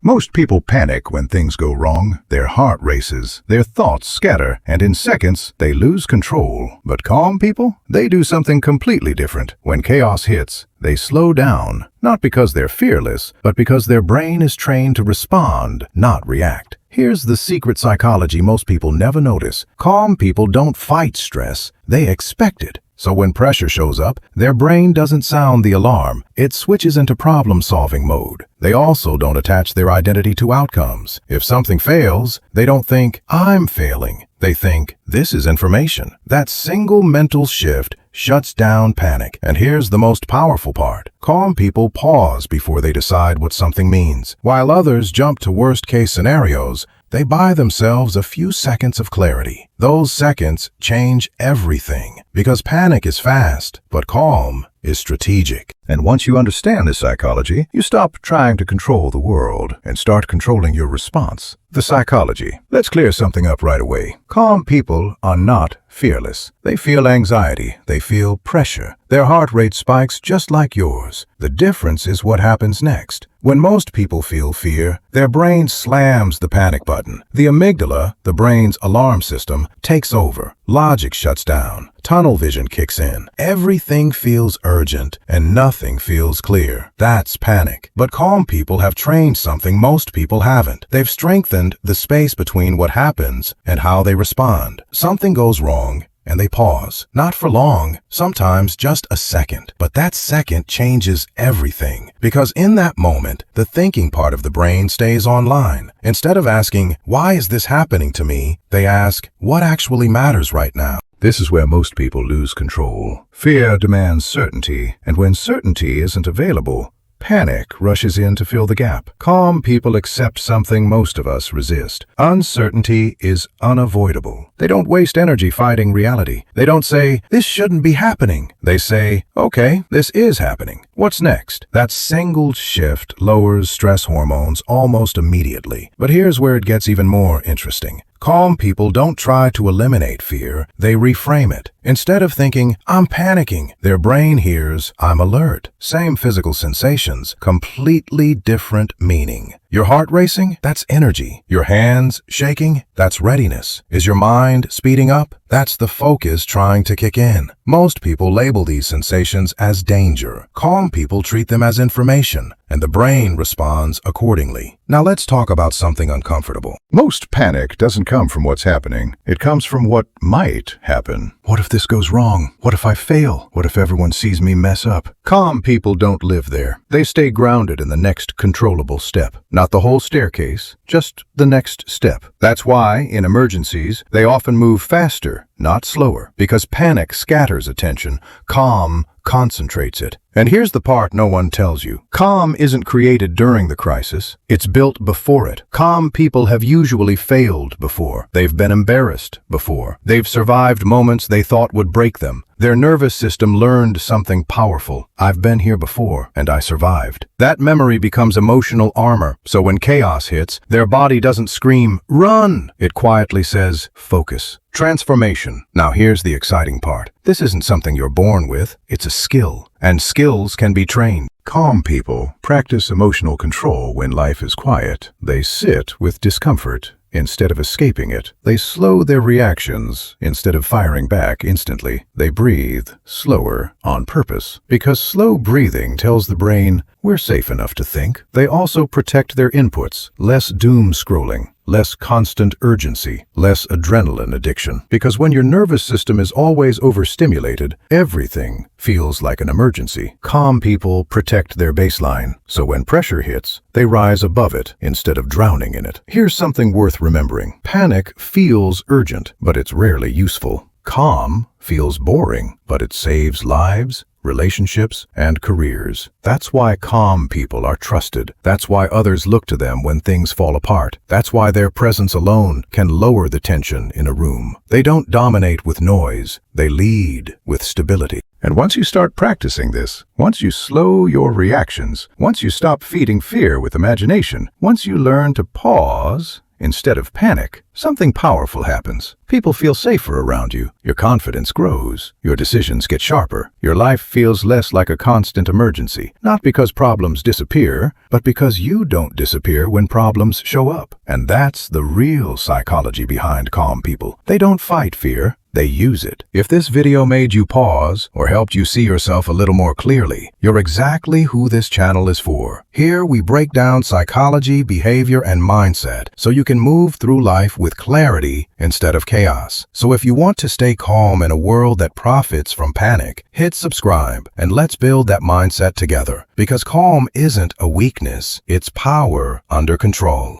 Most people panic when things go wrong. Their heart races, their thoughts scatter, and in seconds, they lose control. But calm people? They do something completely different. When chaos hits, they slow down, not because they're fearless, but because their brain is trained to respond, not react. Here's the secret psychology most people never notice. Calm people don't fight stress, they expect it. So when pressure shows up, their brain doesn't sound the alarm. It switches into problem-solving mode. They also don't attach their identity to outcomes. If something fails, they don't think, I'm failing. They think, this is information. That single mental shift shuts down panic. And here's the most powerful part. Calm people pause before they decide what something means. While others jump to worst-case scenarios, they buy themselves a few seconds of clarity. Those seconds change everything, because panic is fast, but calm is strategic. And once you understand this psychology, you stop trying to control the world and start controlling your response. The psychology. Let's clear something up right away. Calm people are not fearless. They feel anxiety. They feel pressure. Their heart rate spikes just like yours. The difference is what happens next. When most people feel fear, their brain slams the panic button. The amygdala, the brain's alarm system, takes over. Logic shuts down. Tunnel vision kicks in. Everything feels urgent and nothing feels clear. That's panic. But calm people have trained something most people haven't. They've strengthened the space between what happens and how they respond. Something goes wrong, and they pause. Not for long, sometimes just a second. But that second changes everything. Because in that moment, the thinking part of the brain stays online. Instead of asking, why is this happening to me? They ask, what actually matters right now? This is where most people lose control. Fear demands certainty, and when certainty isn't available, panic rushes in to fill the gap. Calm people accept something most of us resist. Uncertainty is unavoidable. They don't waste energy fighting reality. They don't say, this shouldn't be happening. They say, okay, this is happening. What's next? That single shift lowers stress hormones almost immediately. But here's where it gets even more interesting. Calm people don't try to eliminate fear, they reframe it. Instead of thinking, I'm panicking, their brain hears, I'm alert. Same physical sensations, completely different meaning. Your heart racing? That's energy. Your hands shaking? That's readiness. Is your mind speeding up? That's the focus trying to kick in. Most people label these sensations as danger. Calm people treat them as information, and the brain responds accordingly. Now let's talk about something uncomfortable. Most panic doesn't come from what's happening. It comes from what might happen. What if this goes wrong? What if I fail? What if everyone sees me mess up? Calm people don't live there. They stay grounded in the next controllable step. Not the whole staircase, just the next step. That's why, in emergencies, they often move faster, not slower, because panic scatters attention, calm concentrates it. And here's the part no one tells you. Calm isn't created during the crisis. It's built before it. Calm people have usually failed before. They've been embarrassed before. They've survived moments they thought would break them. Their nervous system learned something powerful. I've been here before, and I survived. That memory becomes emotional armor, so when chaos hits, their body doesn't scream, run! It quietly says, focus. Transformation. Now here's the exciting part. This isn't something you're born with, it's a skill. And skills can be trained. Calm people practice emotional control when life is quiet. They sit with discomfort instead of escaping it. They slow their reactions instead of firing back instantly. They breathe slower on purpose because slow breathing tells the brain, we're safe enough to think. They also protect their inputs, less doom scrolling, less constant urgency, less adrenaline addiction. Because when your nervous system is always overstimulated, everything feels like an emergency. Calm people protect their baseline, so when pressure hits, they rise above it instead of drowning in it. Here's something worth remembering. Panic feels urgent, but it's rarely useful. Calm feels boring, but it saves lives, relationships, and careers. That's why calm people are trusted. That's why others look to them when things fall apart. That's why their presence alone can lower the tension in a room. They don't dominate with noise. They lead with stability. And once you start practicing this, once you slow your reactions, once you stop feeding fear with imagination, once you learn to pause instead of panic, something powerful happens. People feel safer around you. Your confidence grows. Your decisions get sharper. Your life feels less like a constant emergency. Not because problems disappear, but because you don't disappear when problems show up. And that's the real psychology behind calm people. They don't fight fear. They use it. If this video made you pause or helped you see yourself a little more clearly, you're exactly who this channel is for. Here we break down psychology, behavior, and mindset so you can move through life with clarity instead of chaos. So if you want to stay calm in a world that profits from panic, hit subscribe and let's build that mindset together. Because calm isn't a weakness, it's power under control.